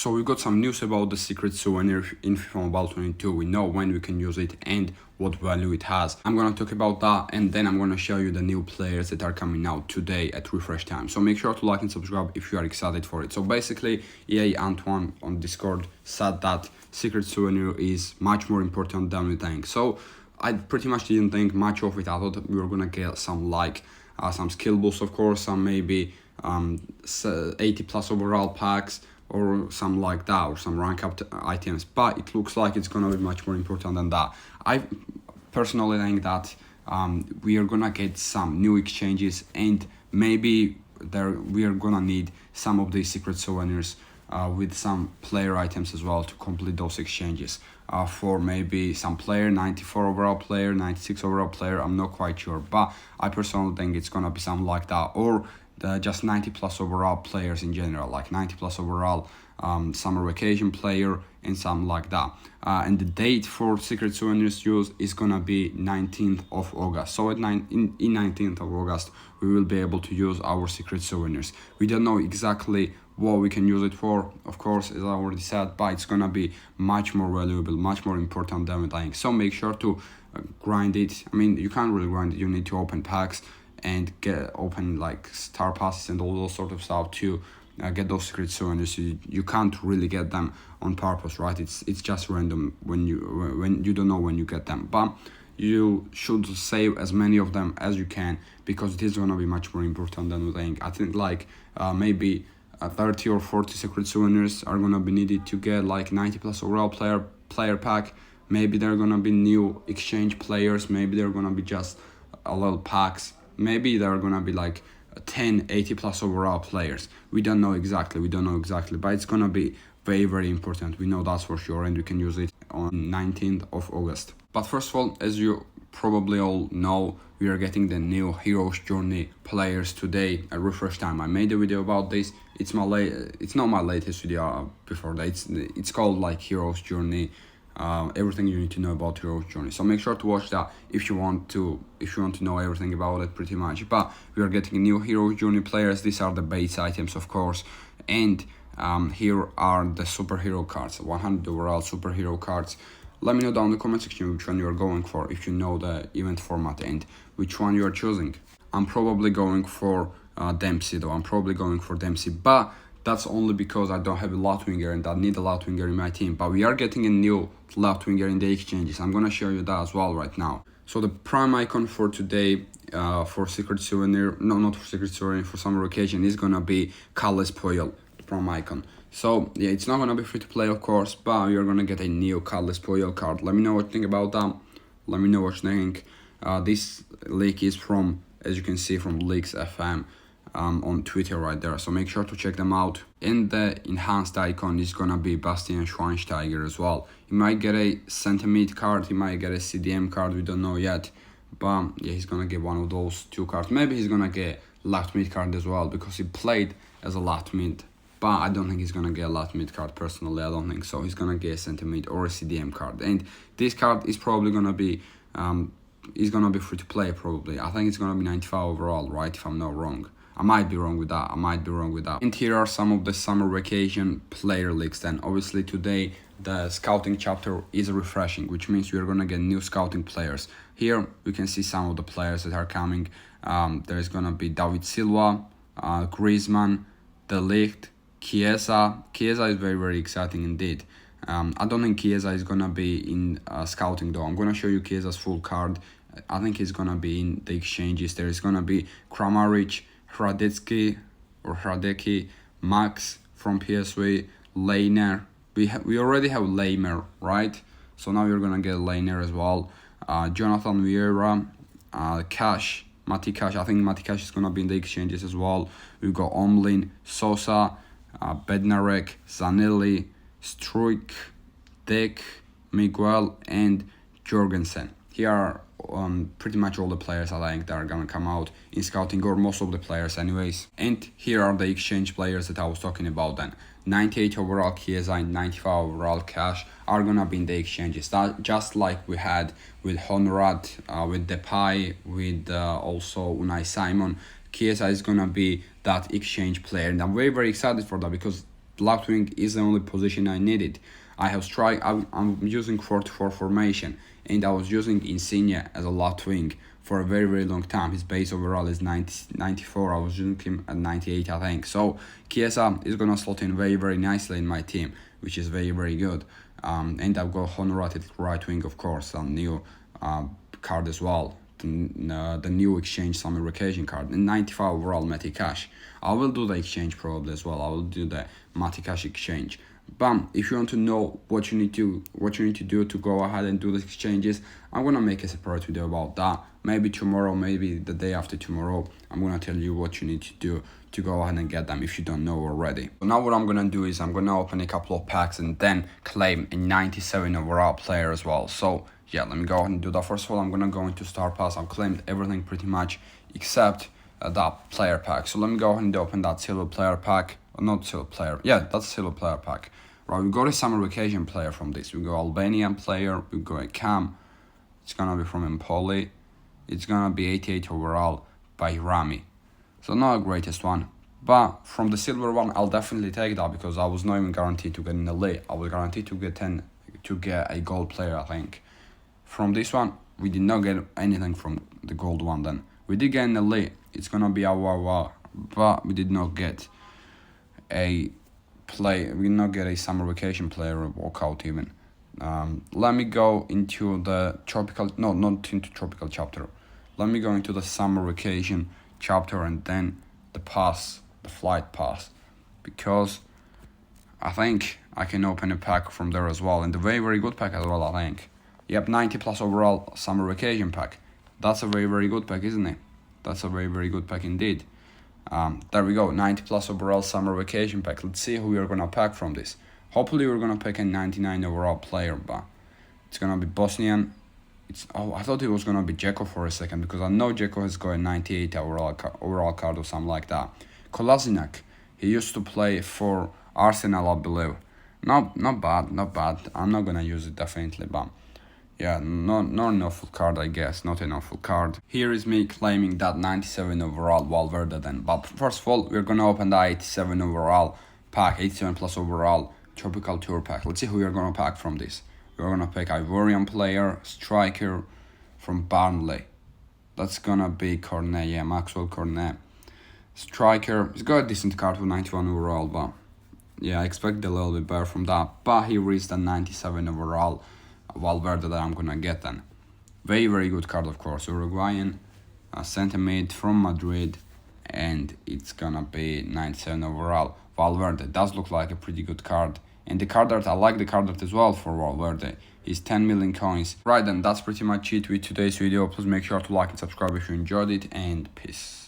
So we got some news about the secret souvenir in FIFA Mobile 22. We know when we can use it and what value it has. I'm gonna talk about that, and then I'm gonna show you the new players that are coming out today at refresh time. So make sure to like and subscribe if you are excited for it. So basically, EA Antoine on Discord said that secret souvenir is much more important than we think. So I pretty much didn't think much of it. I thought we were gonna get some some skill boosts, of course, some maybe 80 plus overall packs, or some like that, or some rank up items, but it looks like it's gonna be much more important than that. I personally think that we are gonna get some new exchanges, and maybe we are gonna need some of these secret souvenirs with some player items as well to complete those exchanges. For maybe some player, 94 overall player, 96 overall player, I'm not quite sure, but I personally think it's gonna be something like that, or just 90 plus overall players in general, like 90 plus overall summer vacation player and something like that. And the date for secret souvenirs use is gonna be 19th of August. So in 19th of August we will be able to use our secret souvenirs. We don't know exactly what we can use it for, of course, as I already said, but it's gonna be much more valuable, much more important than we think. So make sure to grind it. I mean, you can't really grind it, you need to open packs and open like star passes and all those sort of stuff to get those secret souvenirs. You can't really get them on purpose, right? It's just random when you don't know when you get them, but you should save as many of them as you can, because it is gonna be much more important than we think. I think like maybe 30 or 40 secret souvenirs are gonna be needed to get like 90 plus overall player pack. Maybe they're gonna be new exchange players, maybe they're gonna be just a little packs, maybe there are gonna be like 10 80 plus overall players. We don't know exactly, but it's gonna be very, very important. We know that's for sure, and we can use it on 19th of August. But first of all, as you probably all know, we are getting the new Heroes Journey players today at refresh time. I made a video about this. It's not my latest video before that. It's called like Heroes Journey, everything you need to know about Heroes Journey. So make sure to watch that if you want to know everything about it pretty much. But we are getting new Heroes Journey players. These are the base items, of course, and here are the superhero cards, 100 overall superhero cards. Let me know down in the comment section which one you are going for, if you know the event format, and which one you are choosing. I'm probably going for Dempsey though. But that's only because I don't have a left winger and I need a left winger in my team. But we are getting a new left winger in the exchanges. I'm gonna show you that as well right now. So the prime icon for today for secret souvenir, no, not for secret souvenir, for summer occasion, is gonna be Carles Puyol, the prime icon. So yeah, it's not gonna be free to play, of course, but you're gonna get a new Carles Puyol card. Let me know what you think about that. Let me know what you think. This leak is from, as you can see, from Leaks FM on Twitter right there. So make sure to check them out. And the enhanced icon is gonna be Bastian Schweinsteiger as well. He might get a center mid card, he might get a CDM card, we don't know yet. But yeah, he's gonna get one of those two cards. Maybe he's gonna get left mid card as well, because he played as a left mid. But I don't think he's gonna get a left mid card personally. I don't think so. He's gonna get a center mid or a CDM card, and this card is probably gonna be free to play probably. I think it's gonna be 95 overall, right? If I'm not wrong. I might be wrong with that. And here are some of the summer vacation player leaks. Then obviously today the scouting chapter is refreshing, which means we're gonna get new scouting players. Here we can see some of the players that are coming. There is gonna be David Silva, Griezmann, De Ligt, Chiesa. Chiesa is very, very exciting indeed. I don't think Chiesa is gonna be in scouting though. I'm gonna show you Chiesa's full card. I think he's gonna be in the exchanges. There is gonna be Kramaric, Hradecki, Max from PSV, Leiner. We already have Leimer, right? So now you're gonna get Leiner as well. Jonathan Vieira, Mati Cash. I think Mati Cash is gonna be in the exchanges as well. We've got Omlin, Sosa, Bednarek, Zanelli, Struik, Dek, Miguel, and Jorgensen. Here are pretty much all the players I think that are gonna come out in scouting, or most of the players anyways. And here are the exchange players that I was talking about then. 98 overall Chiesa and 95 overall Cash are gonna be in the exchanges. That just like we had with Honrad, with Depay, with also Unai Simon. Chiesa is gonna be that exchange player, and I'm very, very excited for that, because left wing is the only position I needed. I have I'm using 4-4 formation, and I was using Insigne as a left wing for a very very long time. His base overall is 94. I was using him at 98, I think. So Chiesa is gonna slot in very very nicely in my team, which is very very good. And I've got Honorated right wing, of course, a new card as well. The new exchange summer vacation card, and 95 overall Matty Cash. I will do the exchange probably as well. I will do the Matty Cash exchange. But if you want to know what you need to do to go ahead and do the exchanges, I'm gonna make a separate video about that. Maybe tomorrow, maybe the day after tomorrow. I'm gonna tell you what you need to do to go ahead and get them if you don't know already. So now what I'm gonna do is I'm gonna open a couple of packs and then claim a 97 overall player as well. So yeah, let me go ahead and do that. First of all, I'm gonna go into Star Pass. I've claimed everything pretty much except that player pack. So let me go ahead and open that silver player pack. Not silver player. Yeah, that's silver player pack. Right, we got a summer vacation player from this. We go Albanian player. We go a Cam. It's gonna be from Empoli. It's gonna be 88 overall by Rami. So not the greatest one. But from the silver one, I'll definitely take that because I was not even guaranteed to get an elite. I was guaranteed to get a gold player, I think. From this one, we did not get anything from the gold one then. We did get an elite. It's gonna be a wow, but we did not get a play. We did not get a summer vacation player or walkout even. Let me go into the tropical, no, not into tropical chapter. Let me go into the summer vacation chapter and then the pass, the flight pass, because I think I can open a pack from there as well, and a very very good pack as well, I think. Yep, 90 plus overall summer vacation pack. That's a very very good pack, isn't it? That's a very very good pack indeed. There we go, 90 plus overall summer vacation pack. Let's see who we are gonna pack from this. Hopefully we're gonna pick a 99 overall player, but it's gonna be Bosnian. I thought it was gonna be Dzeko for a second because I know Dzeko has got a 98 overall card or something like that. Kolasinac, he used to play for Arsenal, I believe. Not bad. I'm not gonna use it definitely, but yeah, not an awful card, I guess. Not an awful card. Here is me claiming that 97 overall Valverde then. But first of all, we're gonna open the 87 overall pack, 87 plus overall Tropical Tour pack. Let's see who we're gonna pack from this. We're gonna pick Ivorian player, striker from Burnley. That's gonna be Cornet, yeah, Maxwell Cornet. Striker, he's got a decent card with 91 overall, but yeah, I expect a little bit better from that. But he reached the 97 overall Valverde that I'm gonna get then. Very very good card, of course. Uruguayan, centre mid from Madrid, and it's gonna be 97 overall. Valverde does look like a pretty good card, and the card art, I like the card art as well for Valverde. Is 10 million coins. Right then, that's pretty much it with today's video. Please make sure to like and subscribe if you enjoyed it, and peace.